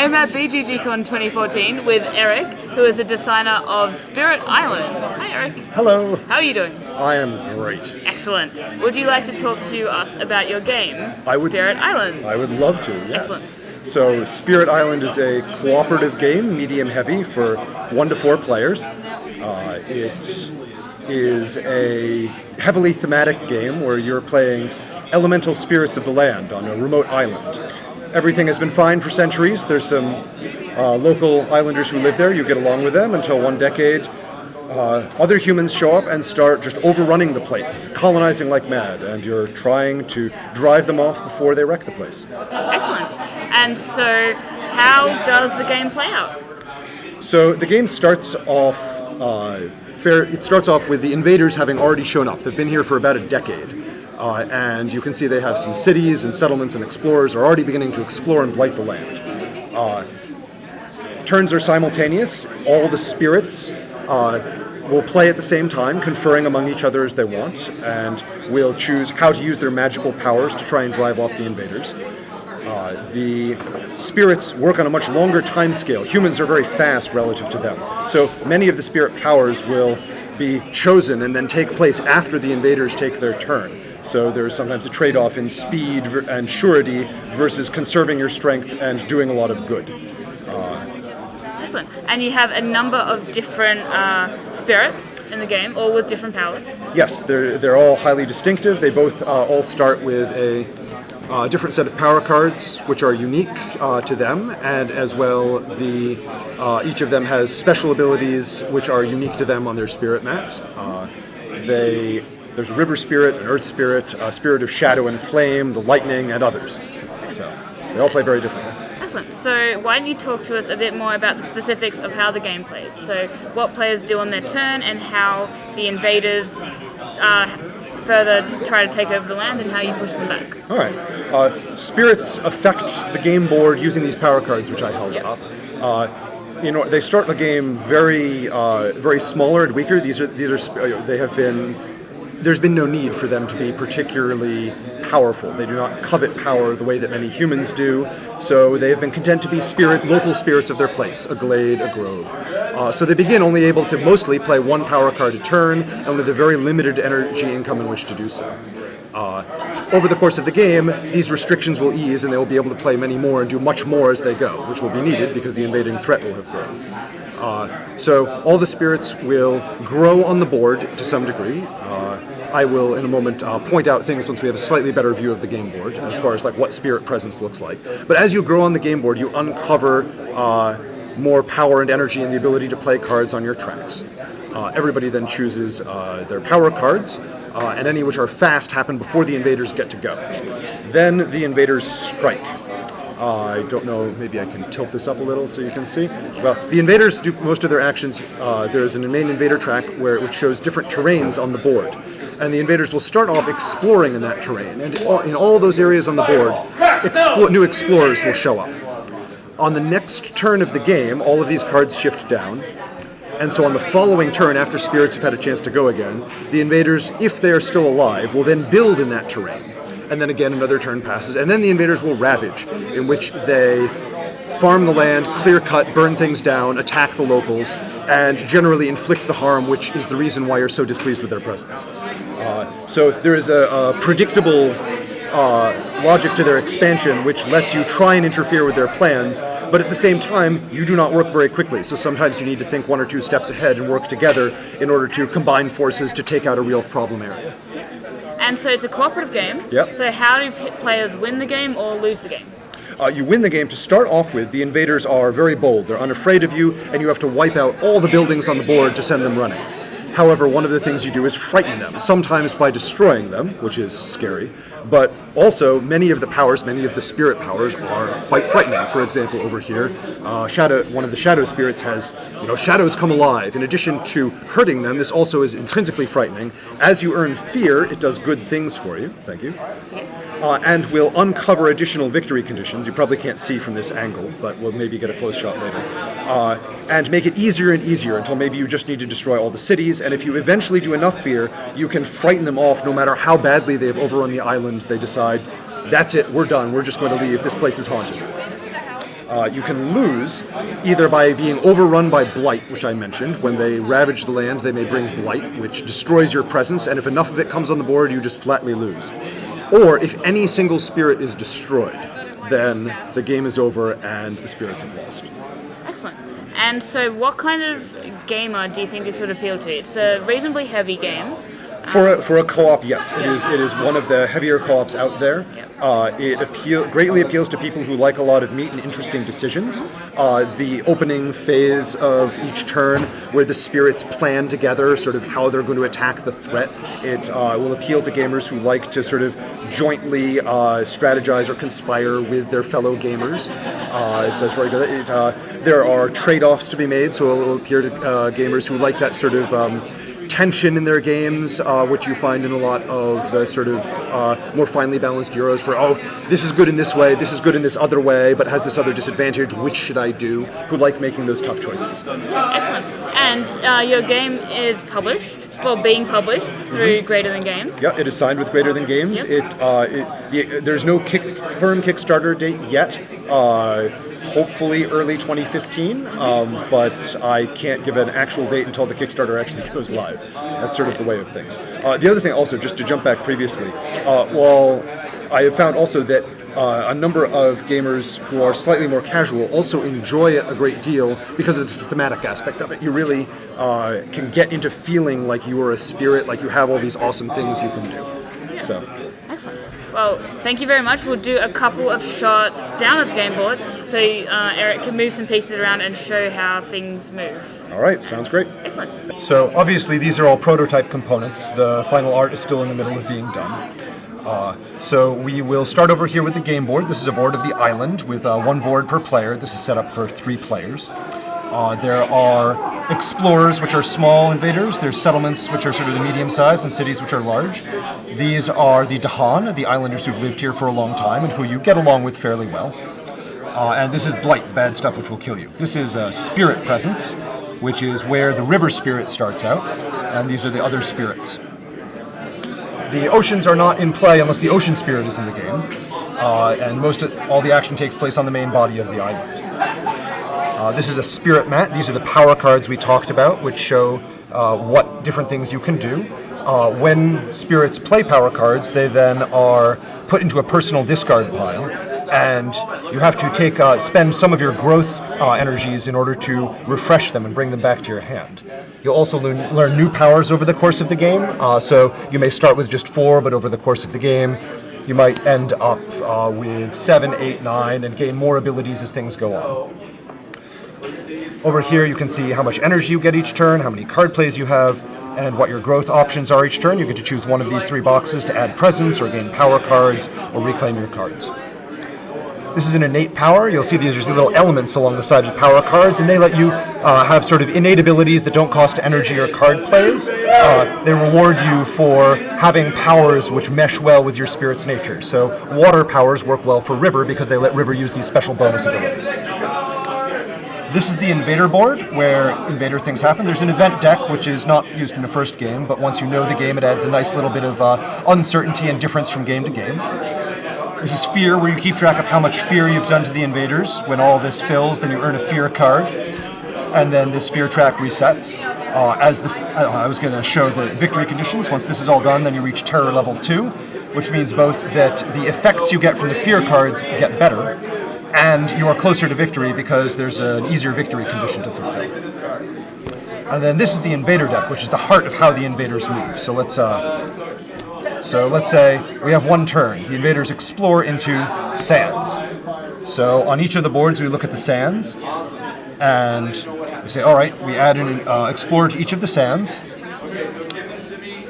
I am at BGG.CON 2014 with Eric, who is the designer of Spirit Island. Hi, Eric. Hello. How are you doing? I am great. Excellent. Would you like to talk to us about your game, Spirit Island? I would love to, yes. Excellent. So Spirit Island is a cooperative game, medium heavy, for 1 to 4 players. It is a heavily thematic game where you're playing elemental spirits of the land on a remote island. Everything has been fine for centuries. There's some local islanders who live there. You get along with them until one decade. Other humans show up and start just overrunning the place, colonizing like mad, and you're trying to drive them off before they wreck the place. Excellent. And so, how does the game play out? So the game starts off It starts off with the invaders having already shown up. They've been here for about a decade. And you can see they have some cities and settlements, and explorers are already beginning to explore and blight the land. Turns are simultaneous. All the spirits will play at the same time, conferring among each other as they want, and will choose how to use their magical powers to try and drive off the invaders. The spirits work on a much longer time scale. Humans are very fast relative to them. So many of the spirit powers will be chosen and then take place after the invaders take their turn. So there's sometimes a trade-off in speed and surety versus conserving your strength and doing a lot of good. Excellent. And you have a number of different spirits in the game, all with different powers? Yes, they're all highly distinctive. They both all start with a different set of power cards, which are unique to them, and as well, each of them has special abilities which are unique to them on their spirit mat. There's a river spirit, an earth spirit, a spirit of shadow and flame, the lightning, and others. So they all play very differently. Excellent. So why don't you talk to us a bit more about the specifics of how the game plays? So what players do on their turn, and how the invaders further try to take over the land, and how you push them back. All right. Spirits affect the game board using these power cards, which I held up. They start the game very smaller and weaker. There's been no need for them to be particularly powerful. They do not covet power the way that many humans do, so they have been content to be local spirits of their place, a glade, a grove. So they begin only able to mostly play 1 power card a turn, and with a very limited energy income in which to do so. Over the course of the game, these restrictions will ease, and they will be able to play many more and do much more as they go, which will be needed because the invading threat will have grown. So all the spirits will grow on the board to some degree. I will, in a moment, point out things once we have a slightly better view of the game board, as far as what spirit presence looks like. But as you grow on the game board, you uncover more power and energy and the ability to play cards on your tracks. Everybody then chooses their power cards, and any which are fast happen before the invaders get to go. Then the invaders strike. I don't know, maybe I can tilt this up a little so you can see. Well, the invaders do most of their actions. There is a main invader track which shows different terrains on the board. And the invaders will start off exploring in that terrain. And in all those areas on the board, new explorers will show up. On the next turn of the game, all of these cards shift down. And so on the following turn, after spirits have had a chance to go again, the invaders, if they are still alive, will then build in that terrain. And then again another turn passes, and then the invaders will ravage, in which they farm the land, clear cut, burn things down, attack the locals, and generally inflict the harm, which is the reason why you're so displeased with their presence. So there is a predictable logic to their expansion, which lets you try and interfere with their plans, but at the same time, you do not work very quickly, so sometimes you need to think 1 or 2 steps ahead and work together in order to combine forces to take out a real problem area. And so it's a cooperative game. Yep. So how do players win the game or lose the game? You win the game. To start off with, the invaders are very bold. They're unafraid of you, and you have to wipe out all the buildings on the board to send them running. However, one of the things you do is frighten them, sometimes by destroying them, which is scary, but also many of the spirit powers are quite frightening. For example, over here, one of the shadow spirits has, shadows come alive. In addition to hurting them, this also is intrinsically frightening. As you earn fear, it does good things for you. Thank you. And will uncover additional victory conditions. You probably can't see from this angle, but we'll maybe get a close shot later. And make it easier and easier until maybe you just need to destroy all the cities, and if you eventually do enough fear, you can frighten them off no matter how badly they have overrun the island. They decide, that's it, we're done, we're just going to leave, this place is haunted. You can lose either by being overrun by blight, which I mentioned. When they ravage the land, they may bring blight, which destroys your presence, and if enough of it comes on the board, you just flatly lose. Or if any single spirit is destroyed, then the game is over and the spirits have lost. Excellent. And so what kind of gamer do you think this would appeal to? It's a reasonably heavy game. For a co-op, yes, it is one of the heavier co-ops out there. It greatly appeals to people who like a lot of meat and interesting decisions. The opening phase of each turn, where the spirits plan together sort of how they're going to attack the threat, it will appeal to gamers who like to sort of jointly strategize or conspire with their fellow gamers. It does very good. There are trade-offs to be made, so it will appeal to gamers who like that sort of tension in their games, which you find in a lot of the sort of more finely balanced Euros for, this is good in this way, this is good in this other way, but has this other disadvantage, which should I do? Who like making those tough choices. Excellent. And your game is being published through Greater Than Games. Yeah, it is signed with Greater Than Games. Yep. There's no firm Kickstarter date yet. Hopefully early 2015, but I can't give an actual date until the Kickstarter actually goes live. That's sort of the way of things. The other thing also, just to jump back previously, I have found also that a number of gamers who are slightly more casual also enjoy it a great deal because of the thematic aspect of it. You really can get into feeling like you are a spirit, like you have all these awesome things you can do. Yeah. So. Excellent. Well, thank you very much. We'll do a couple of shots down at the game board so Eric can move some pieces around and show how things move. All right, sounds great. Excellent. So obviously these are all prototype components. The final art is still in the middle of being done. So we will start over here with the game board. This is a board of the island with one board per player. This is set up for 3 players. There are explorers, which are small invaders. There's settlements, which are sort of the medium size, and cities, which are large. These are the Dahan, the islanders who've lived here for a long time and who you get along with fairly well. And this is blight, bad stuff which will kill you. This is spirit presence, which is where the river spirit starts out, and these are the other spirits. The oceans are not in play unless the ocean spirit is in the game, and all the action takes place on the main body of the island. This is a spirit mat. These are the power cards we talked about, which show what different things you can do. When spirits play power cards, they then are put into a personal discard pile, and you have to spend some of your growth energies in order to refresh them and bring them back to your hand. You'll also learn new powers over the course of the game, so you may start with just 4, but over the course of the game, you might end up with 7, 8, 9, and gain more abilities as things go on. Over here you can see how much energy you get each turn, how many card plays you have, and what your growth options are each turn. You get to choose one of these 3 boxes to add presence, or gain power cards, or reclaim your cards. This is an innate power. You'll see these are little elements along the side of power cards, and they let you have sort of innate abilities that don't cost energy or card plays. They reward you for having powers which mesh well with your spirit's nature. So water powers work well for river because they let river use these special bonus abilities. This is the Invader board, where Invader things happen. There's an event deck, which is not used in the first game, but once you know the game, it adds a nice little bit of uncertainty and difference from game to game. This is Fear, where you keep track of how much fear you've done to the invaders. When all this fills, then you earn a Fear card, and then this Fear track resets. I was going to show the victory conditions. Once this is all done, then you reach Terror level 2, which means both that the effects you get from the Fear cards get better, and you are closer to victory because there's an easier victory condition to fulfill. And then this is the Invader deck, which is the heart of how the invaders move. So let's say we have 1 turn. The invaders explore into sands. So on each of the boards, we look at the sands, and we say, all right, we add an explorer to each of the sands.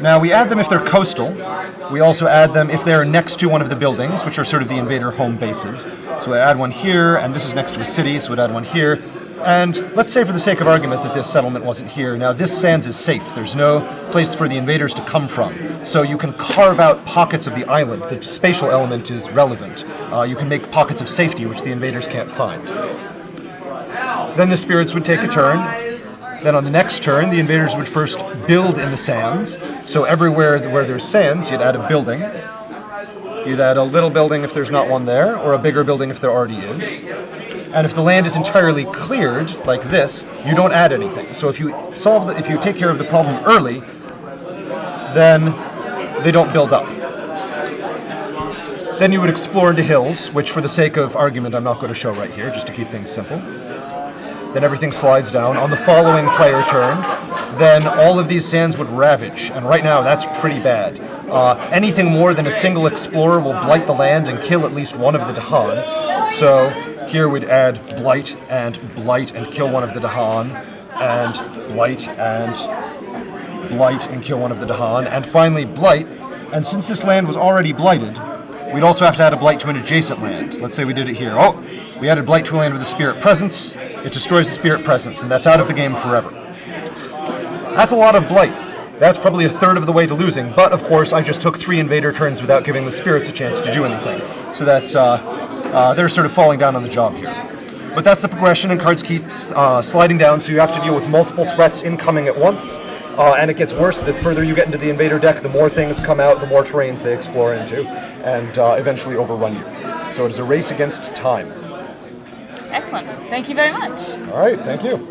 Now, we add them if they're coastal. We also add them if they're next to one of the buildings, which are sort of the invader home bases. So we add one here, and this is next to a city, so we'd add one here. And let's say for the sake of argument that this settlement wasn't here. Now, this sands is safe. There's no place for the invaders to come from. So you can carve out pockets of the island. The spatial element is relevant. You can make pockets of safety, which the invaders can't find. Then the spirits would take a turn. Then on the next turn, the invaders would first build in the sands. So everywhere where there's sands, you'd add a building. You'd add a little building if there's not one there, or a bigger building if there already is. And if the land is entirely cleared, like this, you don't add anything. So if you take care of the problem early, then they don't build up. Then you would explore into hills, which for the sake of argument I'm not going to show right here, just to keep things simple. Then everything slides down. On the following player turn, then all of these sands would ravage, and right now that's pretty bad. Anything more than a single explorer will blight the land and kill at least one of the Dahan. So here we'd add blight and kill one of the Dahan, and blight and kill one of the Dahan, and finally blight. And since this land was already blighted, we'd also have to add a blight to an adjacent land. Let's say we did it here. Oh, we added blight to a land with a spirit presence. It destroys the spirit presence, and that's out of the game forever. That's a lot of blight. That's probably a third of the way to losing, but of course I just took 3 invader turns without giving the spirits a chance to do anything. So that's, they're sort of falling down on the job here. But that's the progression, and cards keep sliding down, so you have to deal with multiple threats incoming at once. And it gets worse the further you get into the Invader deck, the more things come out, the more terrains they explore into, and eventually overrun you. So it is a race against time. Excellent. Thank you very much. All right, thank you.